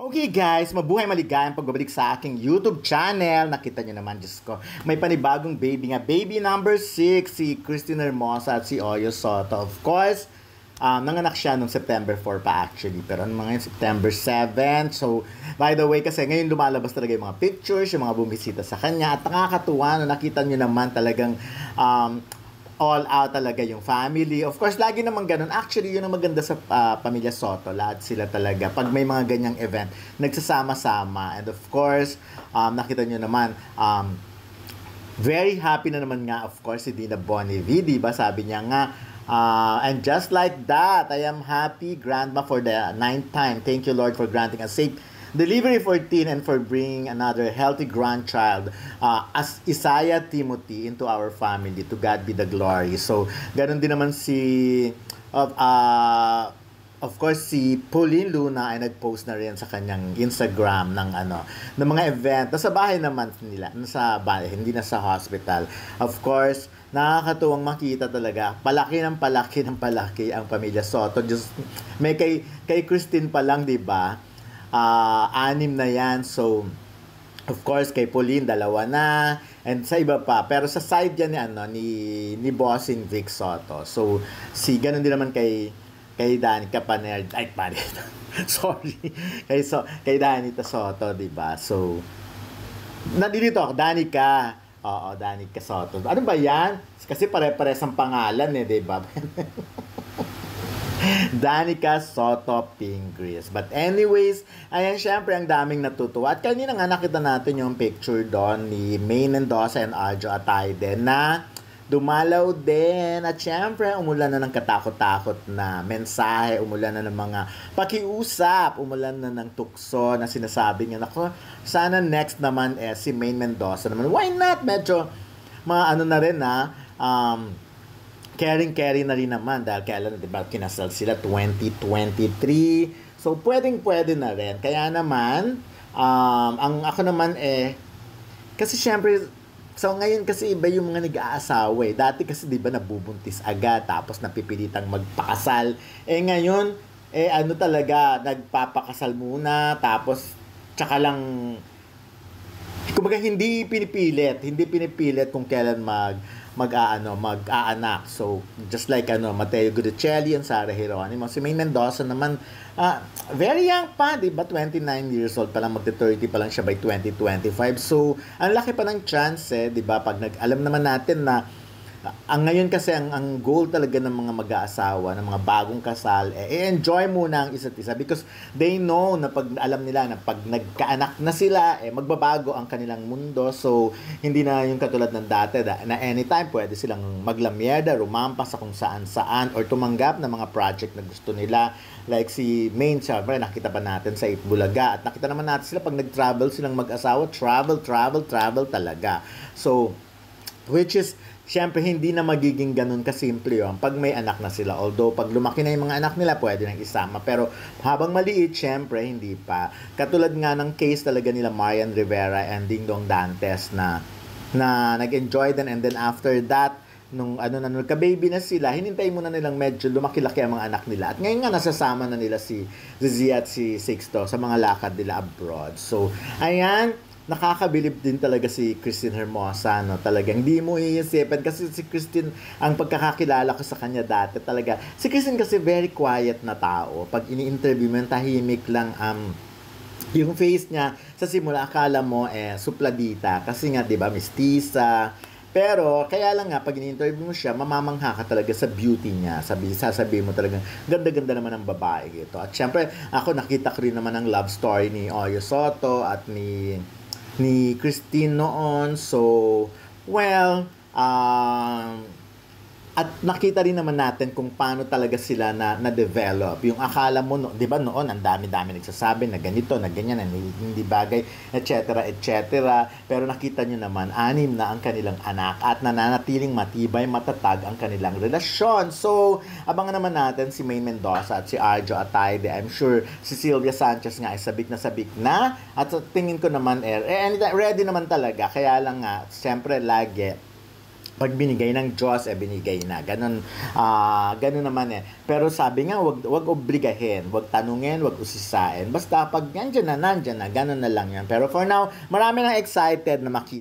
Okay guys, mabuhay maligayang pagbabalik sa aking YouTube channel. Nakita nyo naman, Diyos ko, may panibagong baby nga. Baby number 6, si Christine Hermosa at si Oyo Soto. Of course, nanganak siya noong September 4 pa actually. Pero ano mga yun, September 7. So, by the way, kasi ngayon lumalabas talaga yung mga pictures, yung mga bumisita sa kanya. At nakakatuwa, no, nakita nyo naman talagang all out talaga yung family. Of course, lagi naman ganun. Actually, yun ang maganda sa pamilya Soto. Lahat sila talaga. Pag may mga ganyang event, nagsasama-sama. And of course, nakita nyo naman, very happy na naman nga, of course, si Dina Bonnevie, diba? Sabi niya nga, and just like that, I am happy, Grandma, for the 9th time. Thank you, Lord, for granting a safe delivery for Teen and for bringing another healthy grandchild as Isaiah Timothy into our family. To God be the glory. So, ganun din naman si of course si Pauline Luna ay nag-post na rin sa kanyang Instagram ng ng mga event. Nasa bahay naman nila, nasa bahay, hindi na sa hospital. Of course, nakakatuwang makita talaga. Palaki ng palaki ang pamilya Soto. Just may kay Christine pa lang, 'di ba? 6 na yan. So, of course, kay Pauline, 2 na. And sa iba pa. Pero sa side yan ni Bossing Vic Soto. So, ganun din naman kay Danica Paner. Ay, pare. Sorry. Kay Danica Soto, diba? So, nandito ako, Danica. Oo, Danica Soto. Ano ba yan? Kasi pare-pares ang pangalan diba? Danica Soto Pingris. But anyways, ayan, syempre ang daming natutuwa. At kanina nga nakita natin yung picture doon ni May Mendoza and Arjo Atayde na dumalaw din. At syempre, umulan na ng katakot-takot na mensahe, umulan na ng mga pakiusap, umulan na ng tukso na sinasabi niya, nako, sana next naman si May Mendoza naman. Why not? Medyo mga na rin caring na rin naman dahil kailan, diba, kinasal sila 2023. So, pwede na rin. Kaya naman, ang ako naman kasi syempre, so ngayon kasi iba yung mga nag-aasawa Dati kasi, diba, nabubuntis agad, tapos napipilitang magpakasal. Ngayon, talaga, nagpapakasal muna, tapos, tsaka lang, kumbaga, hindi pinipilit kung kailan mag-aanak. So, just like Mateo Guidicelli and Sarah Geronimo. Si May Mendoza naman, very young pa, di ba? 29 years old pa lang, magte-30 pa lang siya by 2025. So, ang laki pa ng chance, di ba? Pag alam naman natin na ngayon kasi ang goal talaga ng mga mag-aasawa, ng mga bagong kasal, enjoy muna ang isa't isa because they know na pag alam nila na pag nagkaanak na sila, magbabago ang kanilang mundo. So, hindi na yung katulad ng dati na anytime pwede silang maglamyeda, rumampas sa kung saan-saan or tumanggap ng mga project na gusto nila. Like si Maine, syempre, nakita pa natin sa Itbulaga. At nakita naman natin sila pag nag-travel silang mag-asawa, travel talaga. So, which is siyempre, hindi na magiging ganun kasimple yun pag may anak na sila. Although, pag lumaki na yung mga anak nila, pwede nang isama. Pero, habang maliit, siyempre, hindi pa. Katulad nga ng case talaga nila Marian Rivera and Ding Dong Dantes na nag-enjoy din. And then, after that, nung nagka-baby na sila, hinintay muna nilang medyo lumaki-laki ang mga anak nila. At ngayon nga, nasasama na nila si Zia at si Sixto sa mga lakad nila abroad. So, ayan, nakakabilib din talaga si Christine Hermosa, talagang hindi mo iisipin kasi si Christine, ang pagkakakilala ko sa kanya dati talaga, si Christine kasi very quiet na tao. Pag ini-interview mo, tahimik lang yung face niya. Sa simula, akala mo supladita kasi nga, di ba, mestiza. Pero, kaya lang nga, pag ini-interview mo siya, mamamangha ka talaga sa beauty niya. Sasabihin mo talagang, ganda-ganda naman ang babae ito. At syempre, ako nakita ko rin naman ang love story ni Oyo Soto at ni Christine noon. So, well, at nakita rin naman natin kung paano talaga sila na-develop. Yung akala mo, di ba noon, ang dami-dami nagsasabi na ganito, na ganyan, na hindi bagay, etc. Pero nakita nyo naman, 6 na ang kanilang anak at nananatiling matibay, matatag ang kanilang relasyon. So, abangan naman natin si May Mendoza at si Arjo Atayde. I'm sure si Sylvia Sanchez nga ay sabik na. At tingin ko naman, ready naman talaga. Kaya lang nga, siyempre lagi, pag binigay ng Diyos, binigay na. Ganun, ganun naman eh. Pero sabi nga, wag obligahin, wag tanungin, wag usisain. Basta pag nandyan na, ganun na lang yan. Pero for now, marami nang excited na makita